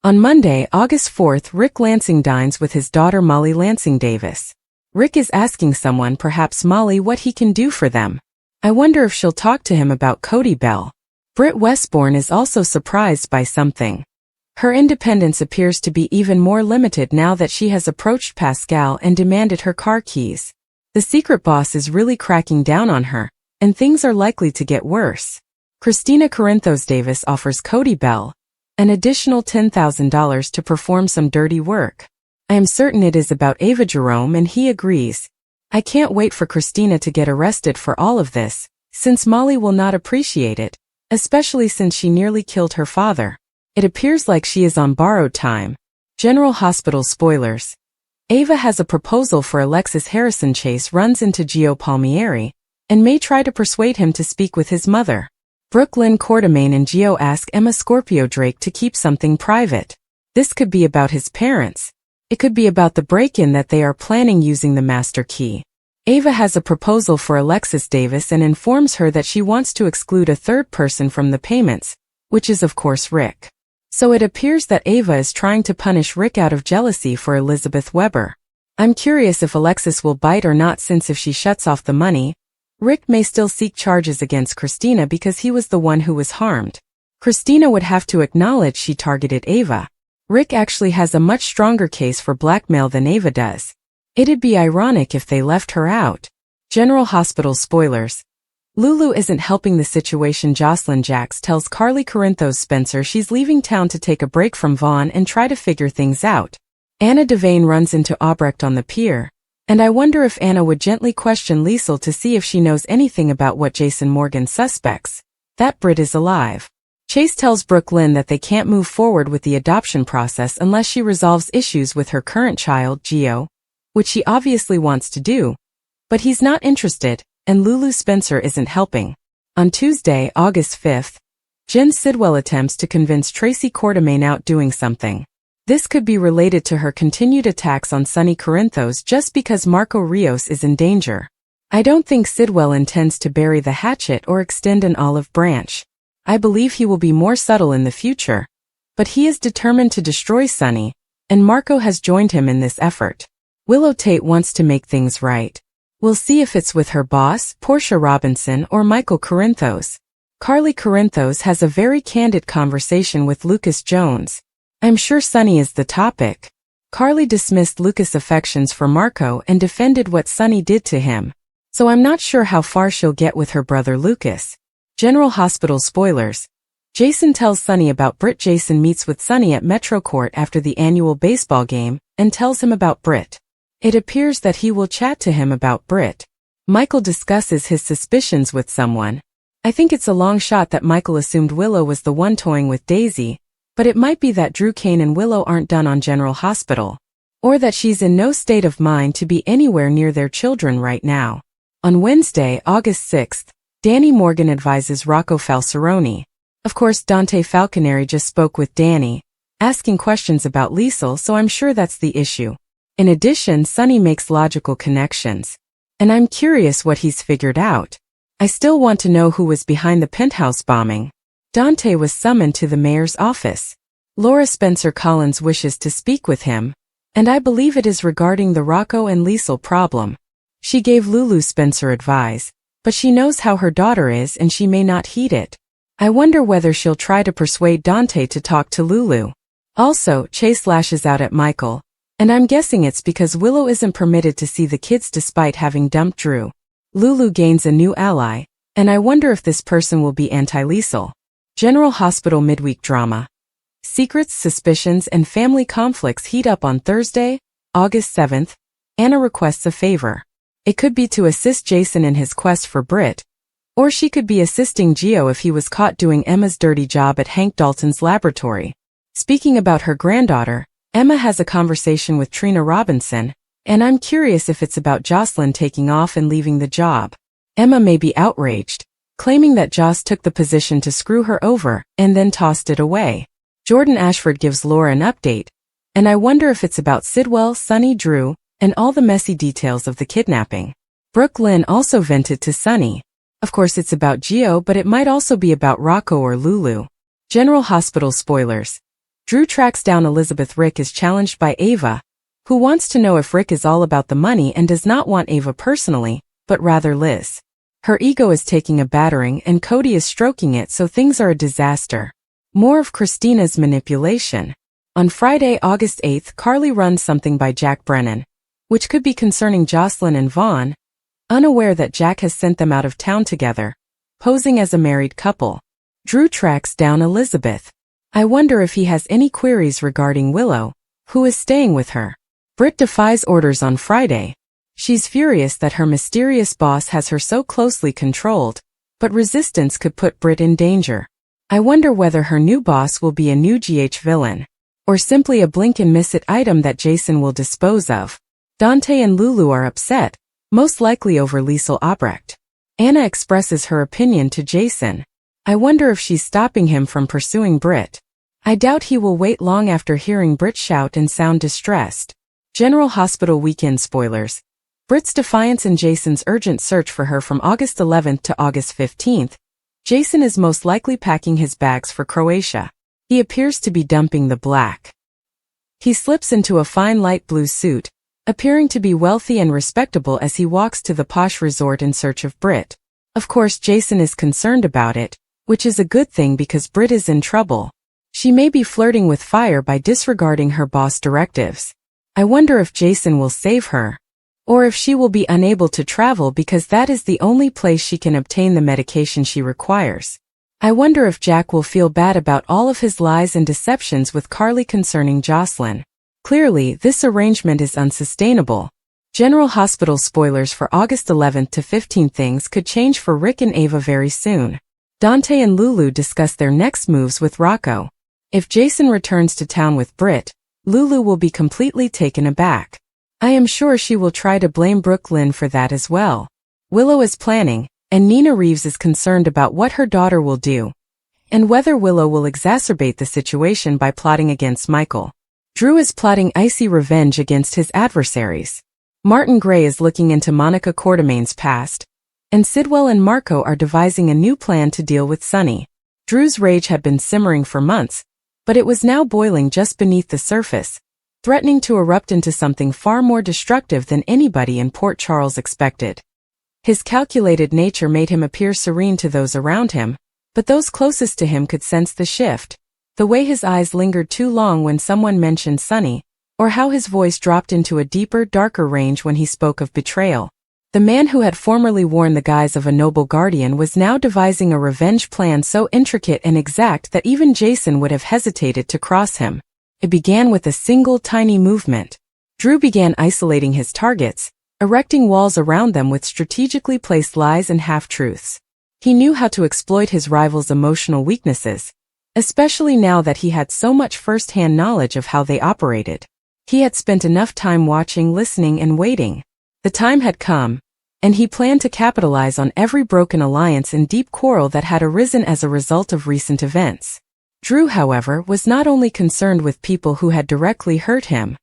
On Monday, August 4th, Rick Lansing dines with his daughter Molly Lansing Davis. Rick is asking someone, perhaps Molly, what he can do for them. I wonder if she'll talk to him about Cody Bell. Britt Westbourne is also surprised by something. Her independence appears to be even more limited now that she has approached Pascal and demanded her car keys. The secret boss is really cracking down on her, and things are likely to get worse. Christina Corinthos Davis offers Cody Bell an additional $10,000 to perform some dirty work. I am certain it is about Ava Jerome, and he agrees. I can't wait for Christina to get arrested for all of this, since Molly will not appreciate it, especially since she nearly killed her father. It appears like she is on borrowed time. General Hospital spoilers. Ava has a proposal for Alexis. Harrison Chase runs into Gio Palmieri and may try to persuade him to speak with his mother. Brooklyn Quartermain and Gio ask Emma Scorpio Drake to keep something private. This could be about his parents. It could be about the break-in that they are planning using the master key. Ava has a proposal for Alexis Davis and informs her that she wants to exclude a third person from the payments, which is of course Rick. So it appears that Ava is trying to punish Rick out of jealousy for Elizabeth Weber. I'm curious if Alexis will bite or not, since if she shuts off the money, Rick may still seek charges against Christina because he was the one who was harmed. Christina would have to acknowledge she targeted Ava. Rick actually has a much stronger case for blackmail than Ava does. It'd be ironic if they left her out. General Hospital spoilers. Lulu isn't helping the situation. Jocelyn Jacks tells Carly Corinthos Spencer she's leaving town to take a break from Vaughn and try to figure things out. Anna Devane runs into Albrecht on the pier, and I wonder if Anna would gently question Liesel to see if she knows anything about what Jason Morgan suspects, that Britt is alive. Chase tells Brooke Lynn that they can't move forward with the adoption process unless she resolves issues with her current child, Gio, which she obviously wants to do, but he's not interested, and Lulu Spencer isn't helping. On Tuesday, August 5th, Jen Sidwell attempts to convince Tracy Quartermain out doing something. This could be related to her continued attacks on Sonny Corinthos just because Marco Rios is in danger. I don't think Sidwell intends to bury the hatchet or extend an olive branch. I believe he will be more subtle in the future, but he is determined to destroy Sonny, and Marco has joined him in this effort. Willow Tate wants to make things right. We'll see if it's with her boss, Portia Robinson, or Michael Corinthos. Carly Corinthos has a very candid conversation with Lucas Jones. I'm sure Sonny is the topic. Carly dismissed Lucas' affections for Marco and defended what Sonny did to him. So I'm not sure how far she'll get with her brother Lucas. General Hospital spoilers. Jason tells Sonny about Britt. Jason meets with Sonny at Metro Court after the annual baseball game and tells him about Britt. It appears that he will chat to him about Britt. Michael discusses his suspicions with someone. I think it's a long shot that Michael assumed Willow was the one toying with Daisy, but it might be that Drew Kane and Willow aren't done on General Hospital, or that she's in no state of mind to be anywhere near their children right now. On Wednesday, August 6th, Danny Morgan advises Rocco Falceroni. Of course, Dante Falconeri just spoke with Danny, asking questions about Liesel, so I'm sure that's the issue. In addition, Sonny makes logical connections, and I'm curious what he's figured out. I still want to know who was behind the penthouse bombing. Dante was summoned to the mayor's office. Laura Spencer Collins wishes to speak with him, and I believe it is regarding the Rocco and Liesel problem. She gave Lulu Spencer advice, but she knows how her daughter is and she may not heed it. I wonder whether she'll try to persuade Dante to talk to Lulu. Also, Chase lashes out at Michael, and I'm guessing it's because Willow isn't permitted to see the kids despite having dumped Drew. Lulu gains a new ally, and I wonder if this person will be anti-Liesel. General Hospital midweek drama. Secrets, suspicions, and family conflicts heat up on Thursday, August 7th. Anna requests a favor. It could be to assist Jason in his quest for Britt, or she could be assisting Gio if he was caught doing Emma's dirty job at Hank Dalton's laboratory. Speaking about her granddaughter, Emma has a conversation with Trina Robinson, and I'm curious if it's about Jocelyn taking off and leaving the job. Emma may be outraged, claiming that Joss took the position to screw her over and then tossed it away. Jordan Ashford gives Laura an update, and I wonder if it's about Sidwell, Sonny, Drew, and all the messy details of the kidnapping. Brooke Lynn also vented to Sonny. Of course it's about Gio, but it might also be about Rocco or Lulu. General Hospital spoilers. Drew tracks down Elizabeth. Rick is challenged by Ava, who wants to know if Rick is all about the money and does not want Ava personally, but rather Liz. Her ego is taking a battering and Cody is stroking it, so things are a disaster. More of Christina's manipulation. On Friday, August 8th, Carly runs something by Jack Brennan, which could be concerning Jocelyn and Vaughn, unaware that Jack has sent them out of town together, posing as a married couple. Drew tracks down Elizabeth. I wonder if he has any queries regarding Willow, who is staying with her. Britt defies orders on Friday. She's furious that her mysterious boss has her so closely controlled, but resistance could put Britt in danger. I wonder whether her new boss will be a new GH villain, or simply a blink-and-miss-it item that Jason will dispose of. Dante and Lulu are upset, most likely over Liesel Obrecht. Anna expresses her opinion to Jason. I wonder if she's stopping him from pursuing Britt. I doubt he will wait long after hearing Britt shout and sound distressed. General Hospital weekend spoilers. Britt's defiance and Jason's urgent search for her from August 11th to August 15th. Jason is most likely packing his bags for Croatia. He appears to be dumping the black. He slips into a fine light blue suit, appearing to be wealthy and respectable as he walks to the posh resort in search of Britt. Of course, Jason is concerned about it, which is a good thing because Britt is in trouble. She may be flirting with fire by disregarding her boss' directives. I wonder if Jason will save her, or if she will be unable to travel because that is the only place she can obtain the medication she requires. I wonder if Jack will feel bad about all of his lies and deceptions with Carly concerning Jocelyn. Clearly, this arrangement is unsustainable. General Hospital spoilers for August 11th to 15th. Things could change for Rick and Ava very soon. Dante and Lulu discuss their next moves with Rocco. If Jason returns to town with Britt, Lulu will be completely taken aback. I am sure she will try to blame Brooklyn for that as well. Willow is planning, and Nina Reeves is concerned about what her daughter will do, and whether Willow will exacerbate the situation by plotting against Michael. Drew is plotting icy revenge against his adversaries. Martin Gray is looking into Monica Quartermain's past, and Sidwell and Marco are devising a new plan to deal with Sunny. Drew's rage had been simmering for months, but it was now boiling just beneath the surface, threatening to erupt into something far more destructive than anybody in Port Charles expected. His calculated nature made him appear serene to those around him, but those closest to him could sense the shift. The way his eyes lingered too long when someone mentioned Sunny, or how his voice dropped into a deeper, darker range when he spoke of betrayal. The man who had formerly worn the guise of a noble guardian was now devising a revenge plan so intricate and exact that even Jason would have hesitated to cross him. It began with a single tiny movement. Drew began isolating his targets, erecting walls around them with strategically placed lies and half-truths. He knew how to exploit his rival's emotional weaknesses, especially now that he had so much first-hand knowledge of how they operated. He had spent enough time watching, listening, and waiting. The time had come, and he planned to capitalize on every broken alliance and deep quarrel that had arisen as a result of recent events. Drew, however, was not only concerned with people who had directly hurt him.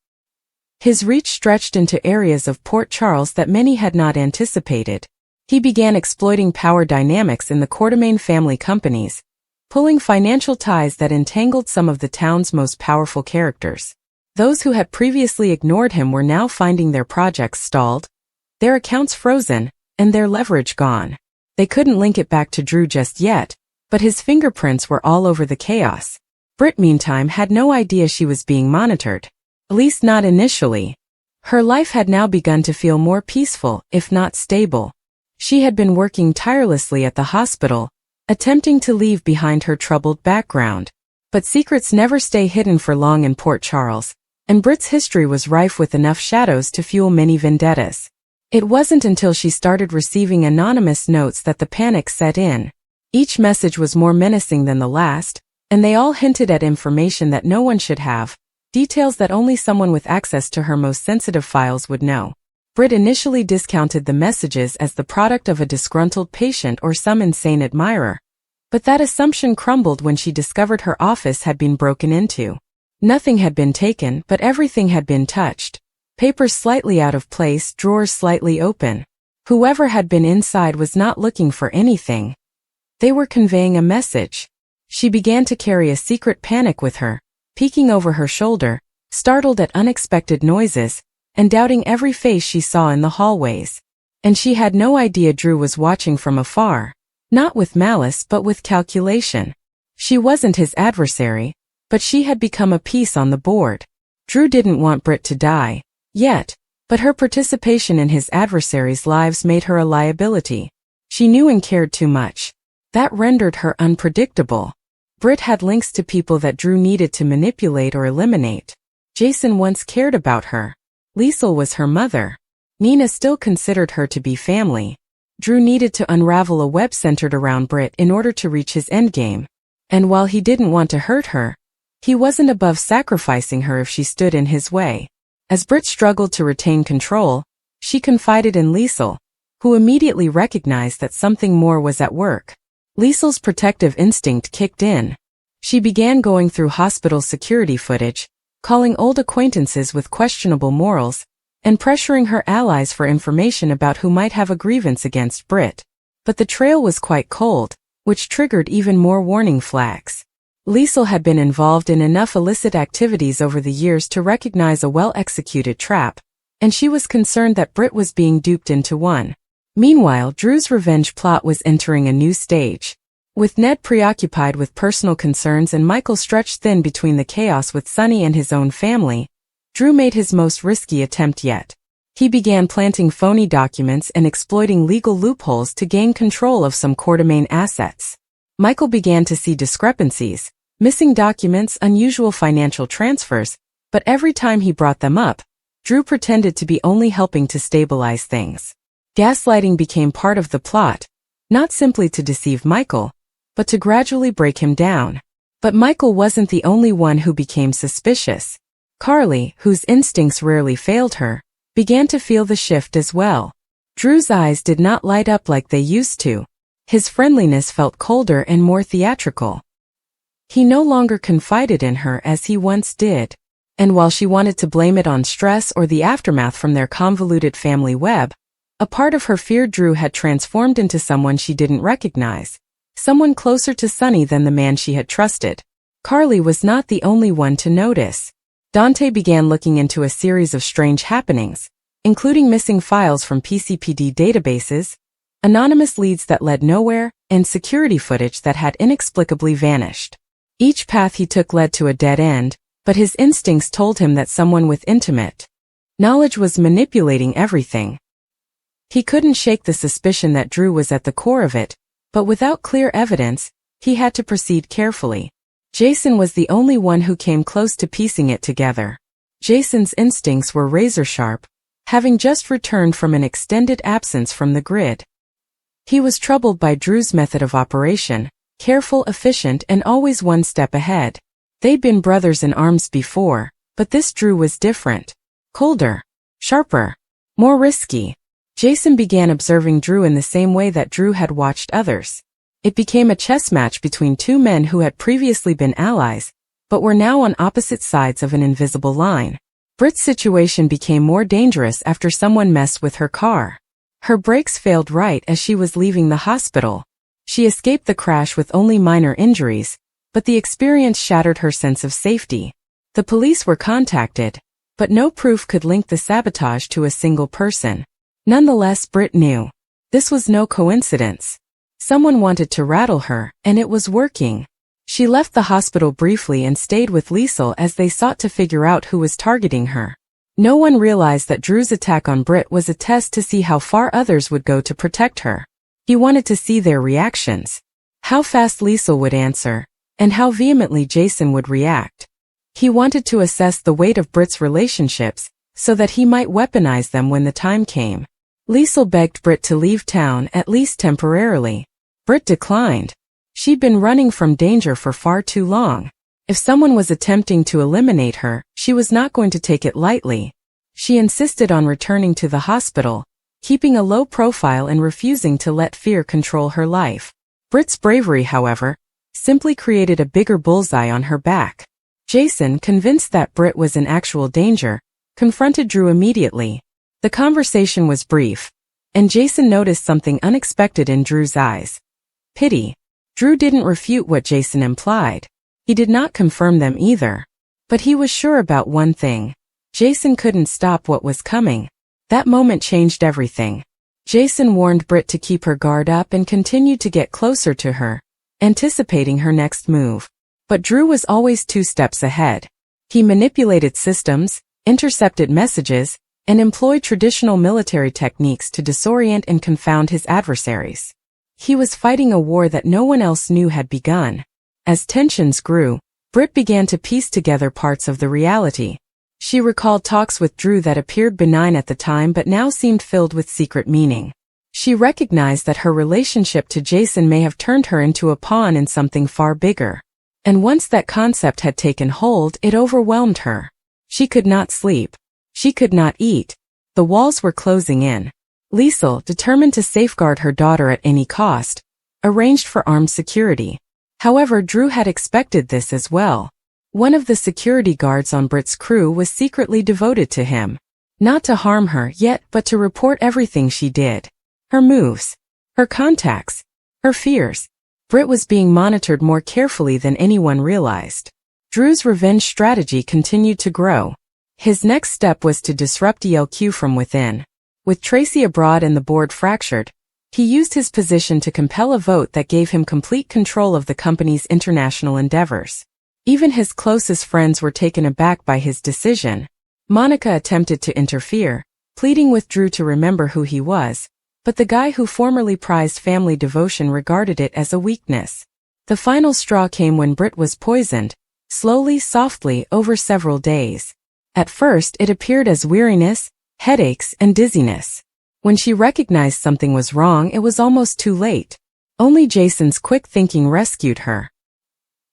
His reach stretched into areas of Port Charles that many had not anticipated. He began exploiting power dynamics in the Quartermain family companies, pulling financial ties that entangled some of the town's most powerful characters. Those who had previously ignored him were now finding their projects stalled, their accounts frozen, and their leverage gone. They couldn't link it back to Drew just yet, but his fingerprints were all over the chaos. Britt, meantime, had no idea she was being monitored. At least not initially. Her life had now begun to feel more peaceful, if not stable. She had been working tirelessly at the hospital, attempting to leave behind her troubled background. But secrets never stay hidden for long in Port Charles, and Britt's history was rife with enough shadows to fuel many vendettas. It wasn't until she started receiving anonymous notes that the panic set in. Each message was more menacing than the last, and they all hinted at information that no one should have, details that only someone with access to her most sensitive files would know. Britt initially discounted the messages as the product of a disgruntled patient or some insane admirer, but that assumption crumbled when she discovered her office had been broken into. Nothing had been taken, but everything had been touched. Papers slightly out of place, drawers slightly open. Whoever had been inside was not looking for anything. They were conveying a message. She began to carry a secret panic with her, peeking over her shoulder, startled at unexpected noises, and doubting every face she saw in the hallways. And she had no idea Drew was watching from afar, not with malice but with calculation. She wasn't his adversary, but she had become a piece on the board. Drew didn't want Britt to die, yet, but her participation in his adversaries' lives made her a liability. She knew and cared too much. That rendered her unpredictable. Britt had links to people that Drew needed to manipulate or eliminate. Jason once cared about her. Liesl was her mother. Nina still considered her to be family. Drew needed to unravel a web centered around Britt in order to reach his endgame. And while he didn't want to hurt her, he wasn't above sacrificing her if she stood in his way. As Britt struggled to retain control, she confided in Liesl, who immediately recognized that something more was at work. Liesl's protective instinct kicked in. She began going through hospital security footage, calling old acquaintances with questionable morals, and pressuring her allies for information about who might have a grievance against Britt. But the trail was quite cold, which triggered even more warning flags. Liesl had been involved in enough illicit activities over the years to recognize a well-executed trap, and she was concerned that Britt was being duped into one. Meanwhile, Drew's revenge plot was entering a new stage. With Ned preoccupied with personal concerns and Michael stretched thin between the chaos with Sonny and his own family, Drew made his most risky attempt yet. He began planting phony documents and exploiting legal loopholes to gain control of some Quartermain assets. Michael began to see discrepancies, missing documents, unusual financial transfers, but every time he brought them up, Drew pretended to be only helping to stabilize things. Gaslighting became part of the plot, not simply to deceive Michael, but to gradually break him down. But Michael wasn't the only one who became suspicious. Carly, whose instincts rarely failed her, began to feel the shift as well. Drew's eyes did not light up like they used to. His friendliness felt colder and more theatrical. He no longer confided in her as he once did. And while she wanted to blame it on stress or the aftermath from their convoluted family web, a part of her feared Drew had transformed into someone she didn't recognize, someone closer to Sonny than the man she had trusted. Carly was not the only one to notice. Dante began looking into a series of strange happenings, including missing files from PCPD databases, anonymous leads that led nowhere, and security footage that had inexplicably vanished. Each path he took led to a dead end, but his instincts told him that someone with intimate knowledge was manipulating everything. He couldn't shake the suspicion that Drew was at the core of it, but without clear evidence, he had to proceed carefully. Jason was the only one who came close to piecing it together. Jason's instincts were razor-sharp, having just returned from an extended absence from the grid. He was troubled by Drew's method of operation, careful, efficient, and always one step ahead. They'd been brothers in arms before, but this Drew was different. Colder, sharper, more risky. Jason began observing Drew in the same way that Drew had watched others. It became a chess match between two men who had previously been allies, but were now on opposite sides of an invisible line. Britt's situation became more dangerous after someone messed with her car. Her brakes failed right as she was leaving the hospital. She escaped the crash with only minor injuries, but the experience shattered her sense of safety. The police were contacted, but no proof could link the sabotage to a single person. Nonetheless, Britt knew. This was no coincidence. Someone wanted to rattle her, and it was working. She left the hospital briefly and stayed with Liesl as they sought to figure out who was targeting her. No one realized that Drew's attack on Britt was a test to see how far others would go to protect her. He wanted to see their reactions. How fast Liesl would answer, and how vehemently Jason would react. He wanted to assess the weight of Britt's relationships, so that he might weaponize them when the time came. Liesl begged Britt to leave town, at least temporarily. Britt declined. She'd been running from danger for far too long. If someone was attempting to eliminate her, she was not going to take it lightly. She insisted on returning to the hospital, keeping a low profile and refusing to let fear control her life. Britt's bravery, however, simply created a bigger bullseye on her back. Jason, convinced that Britt was in actual danger, confronted Drew immediately. The conversation was brief, and Jason noticed something unexpected in Drew's eyes. Pity. Drew didn't refute what Jason implied. He did not confirm them either. But he was sure about one thing. Jason couldn't stop what was coming. That moment changed everything. Jason warned Britt to keep her guard up and continued to get closer to her, anticipating her next move. But Drew was always 2 steps ahead. He manipulated systems, intercepted messages, and employed traditional military techniques to disorient and confound his adversaries. He was fighting a war that no one else knew had begun. As tensions grew, Britt began to piece together parts of the reality. She recalled talks with Drew that appeared benign at the time but now seemed filled with secret meaning. She recognized that her relationship to Jason may have turned her into a pawn in something far bigger. And once that concept had taken hold, it overwhelmed her. She could not sleep. She could not eat. The walls were closing in. Liesl, determined to safeguard her daughter at any cost, arranged for armed security. However, Drew had expected this as well. One of the security guards on Britt's crew was secretly devoted to him. Not to harm her yet, but to report everything she did. Her moves, her contacts, her fears. Britt was being monitored more carefully than anyone realized. Drew's revenge strategy continued to grow. His next step was to disrupt ELQ from within. With Tracy abroad and the board fractured, he used his position to compel a vote that gave him complete control of the company's international endeavors. Even his closest friends were taken aback by his decision. Monica attempted to interfere, pleading with Drew to remember who he was, but the guy who formerly prized family devotion regarded it as a weakness. The final straw came when Britt was poisoned, slowly, softly, over several days. At first it appeared as weariness, headaches, and dizziness. When she recognized something was wrong, it was almost too late. Only Jason's quick thinking rescued her.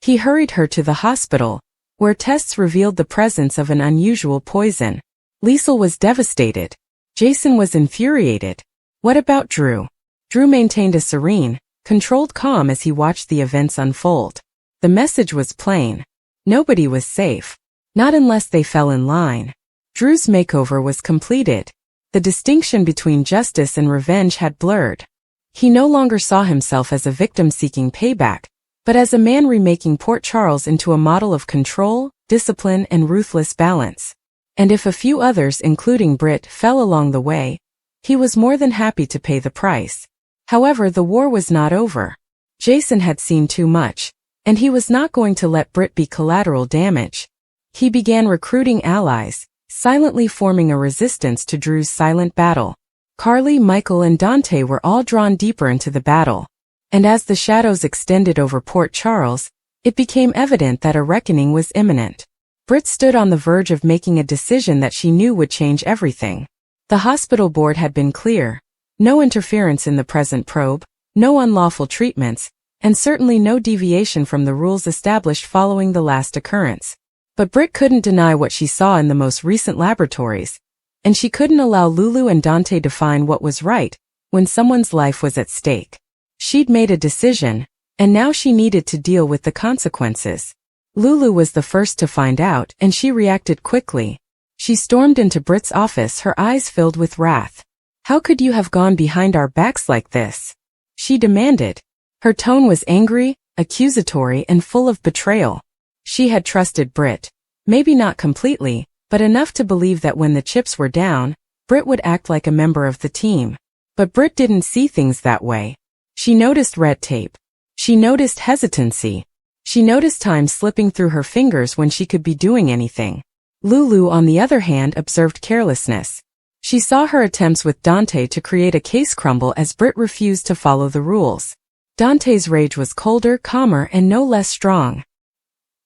He hurried her to the hospital, where tests revealed the presence of an unusual poison. Liesl was devastated. Jason was infuriated. What about Drew? Drew maintained a serene, controlled calm as he watched the events unfold. The message was plain. Nobody was safe. Not unless they fell in line. Drew's makeover was completed. The distinction between justice and revenge had blurred. He no longer saw himself as a victim seeking payback, but as a man remaking Port Charles into a model of control, discipline, and ruthless balance. And if a few others, including Britt, fell along the way, he was more than happy to pay the price. However, the war was not over. Jason had seen too much, and he was not going to let Britt be collateral damage. He began recruiting allies, silently forming a resistance to Drew's silent battle. Carly, Michael, and Dante were all drawn deeper into the battle. And as the shadows extended over Port Charles, it became evident that a reckoning was imminent. Britt stood on the verge of making a decision that she knew would change everything. The hospital board had been clear. No interference in the present probe, no unlawful treatments, and certainly no deviation from the rules established following the last occurrence. But Britt couldn't deny what she saw in the most recent laboratories, and she couldn't allow Lulu and Dante define what was right when someone's life was at stake. She'd made a decision, and now she needed to deal with the consequences. Lulu was the first to find out, and she reacted quickly. She stormed into Britt's office, her eyes filled with wrath. "How could you have gone behind our backs like this?" she demanded. Her tone was angry, accusatory, and full of betrayal. She had trusted Britt. Maybe not completely, but enough to believe that when the chips were down, Britt would act like a member of the team. But Britt didn't see things that way. She noticed red tape. She noticed hesitancy. She noticed time slipping through her fingers when she could be doing anything. Lulu, on the other hand, observed carelessness. She saw her attempts with Dante to create a case crumble as Britt refused to follow the rules. Dante's rage was colder, calmer, and no less strong.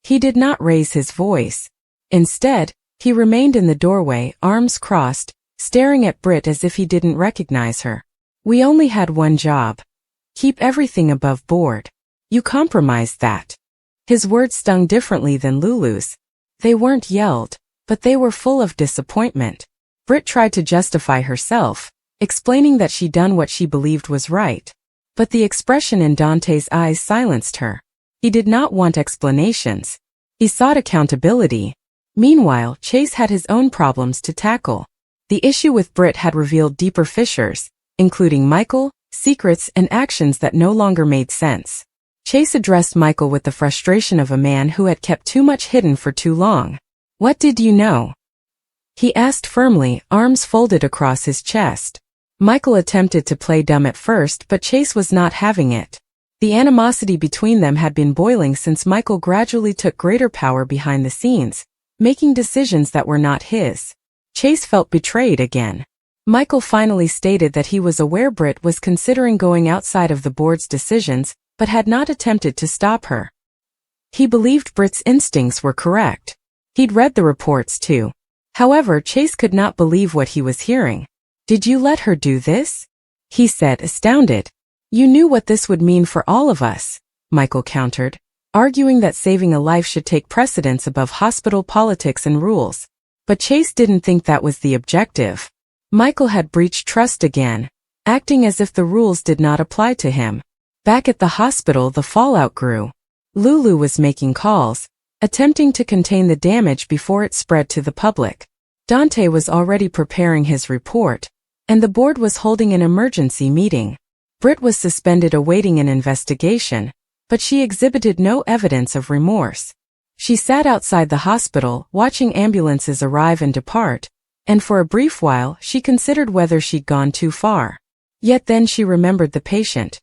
He did not raise his voice. Instead, he remained in the doorway, arms crossed, staring at Britt as if he didn't recognize her. "We only had one job. Keep everything above board. You compromised that." His words stung differently than Lulu's. They weren't yelled, but they were full of disappointment. Britt tried to justify herself, explaining that she'd done what she believed was right. But the expression in Dante's eyes silenced her. He did not want explanations. He sought accountability. Meanwhile, Chase had his own problems to tackle. The issue with Britt had revealed deeper fissures, including Michael, secrets, and actions that no longer made sense. Chase addressed Michael with the frustration of a man who had kept too much hidden for too long. What did you know? He asked firmly, arms folded across his chest. Michael attempted to play dumb at first, but Chase was not having it. The animosity between them had been boiling since Michael gradually took greater power behind the scenes, making decisions that were not his. Chase felt betrayed again. Michael finally stated that he was aware Britt was considering going outside of the board's decisions, but had not attempted to stop her. He believed Britt's instincts were correct. He'd read the reports too. However, Chase could not believe what he was hearing. Did you let her do this? He said, astounded. You knew what this would mean for all of us, Michael countered, arguing that saving a life should take precedence above hospital politics and rules. But Chase didn't think that was the objective. Michael had breached trust again, acting as if the rules did not apply to him. Back at the hospital, the fallout grew. Lulu was making calls, attempting to contain the damage before it spread to the public. Dante was already preparing his report, and the board was holding an emergency meeting. Britt was suspended awaiting an investigation, but she exhibited no evidence of remorse. She sat outside the hospital, watching ambulances arrive and depart, and for a brief while she considered whether she'd gone too far. Yet then she remembered the patient,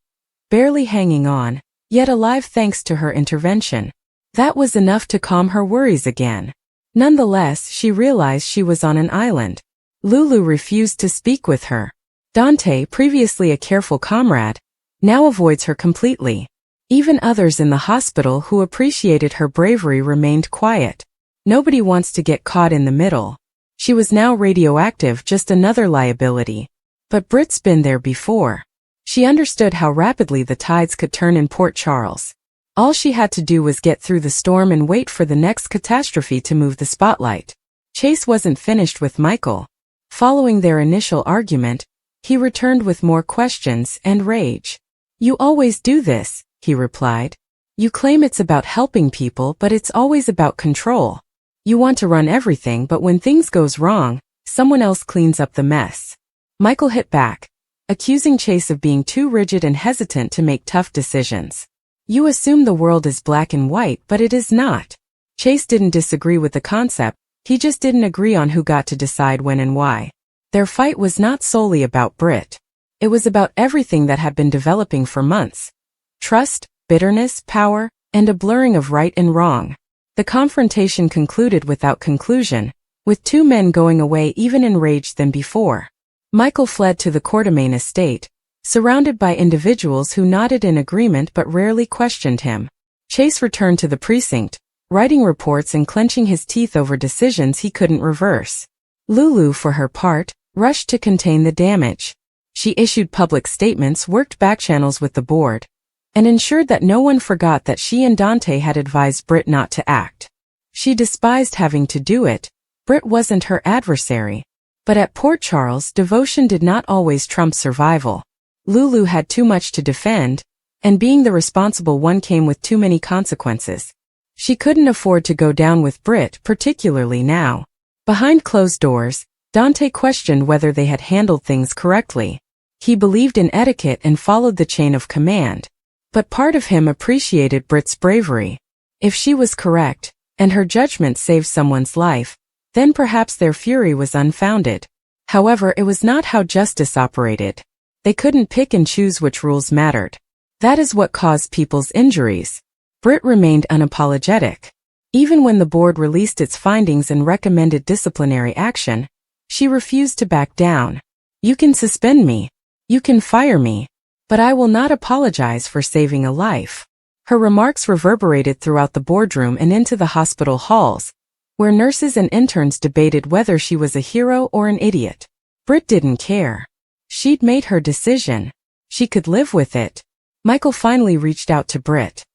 barely hanging on, yet alive thanks to her intervention. That was enough to calm her worries again. Nonetheless, she realized she was on an island. Lulu refused to speak with her. Dante, previously a careful comrade, now avoids her completely. Even others in the hospital who appreciated her bravery remained quiet. Nobody wants to get caught in the middle. She was now radioactive, just another liability. But Britt's been there before. She understood how rapidly the tides could turn in Port Charles. All she had to do was get through the storm and wait for the next catastrophe to move the spotlight. Chase wasn't finished with Michael. Following their initial argument, he returned with more questions and rage. You always do this, he replied. You claim it's about helping people, but it's always about control. You want to run everything, but when things goes wrong, someone else cleans up the mess. Michael hit back, accusing Chase of being too rigid and hesitant to make tough decisions. You assume the world is black and white, but it is not. Chase didn't disagree with the concept, he just didn't agree on who got to decide when and why. Their fight was not solely about Britt. It was about everything that had been developing for months. Trust, bitterness, power, and a blurring of right and wrong. The confrontation concluded without conclusion, with two men going away even enraged than before. Michael fled to the Quartermain estate, surrounded by individuals who nodded in agreement but rarely questioned him. Chase returned to the precinct, writing reports and clenching his teeth over decisions he couldn't reverse. Lulu, for her part, rushed to contain the damage. She issued public statements, worked backchannels with the board, and ensured that no one forgot that she and Dante had advised Britt not to act. She despised having to do it. Britt wasn't her adversary. But at Port Charles, devotion did not always trump survival. Lulu had too much to defend, and being the responsible one came with too many consequences. She couldn't afford to go down with Britt, particularly now. Behind closed doors, Dante questioned whether they had handled things correctly. He believed in etiquette and followed the chain of command. But part of him appreciated Britt's bravery. If she was correct, and her judgment saved someone's life, then perhaps their fury was unfounded. However, it was not how justice operated. They couldn't pick and choose which rules mattered. That is what caused people's injuries. Britt remained unapologetic. Even when the board released its findings and recommended disciplinary action, she refused to back down. You can suspend me. You can fire me. But I will not apologize for saving a life. Her remarks reverberated throughout the boardroom and into the hospital halls, where nurses and interns debated whether she was a hero or an idiot. Britt didn't care. She'd made her decision. She could live with it. Michael finally reached out to Britt.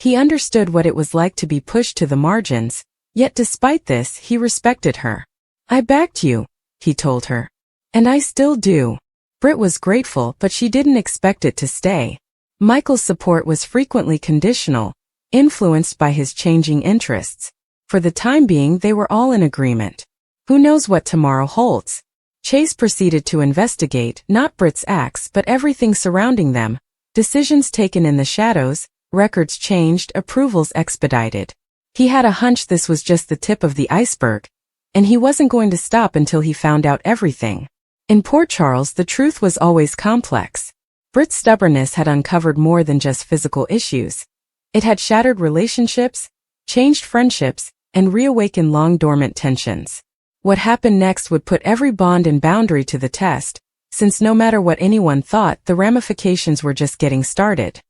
He understood what it was like to be pushed to the margins, yet despite this, he respected her. I backed you, he told her. And I still do. Britt was grateful, but she didn't expect it to stay. Michael's support was frequently conditional, influenced by his changing interests. For the time being, they were all in agreement. Who knows what tomorrow holds? Chase proceeded to investigate not Britt's acts but everything surrounding them, decisions taken in the shadows, Records changed, approvals expedited. He had a hunch this was just the tip of the iceberg, and he wasn't going to stop until he found out everything. In Port Charles, the truth was always complex. Britt's stubbornness had uncovered more than just physical issues. It had shattered relationships, changed friendships, and reawakened long-dormant tensions. What happened next would put every bond and boundary to the test, since no matter what anyone thought, the ramifications were just getting started.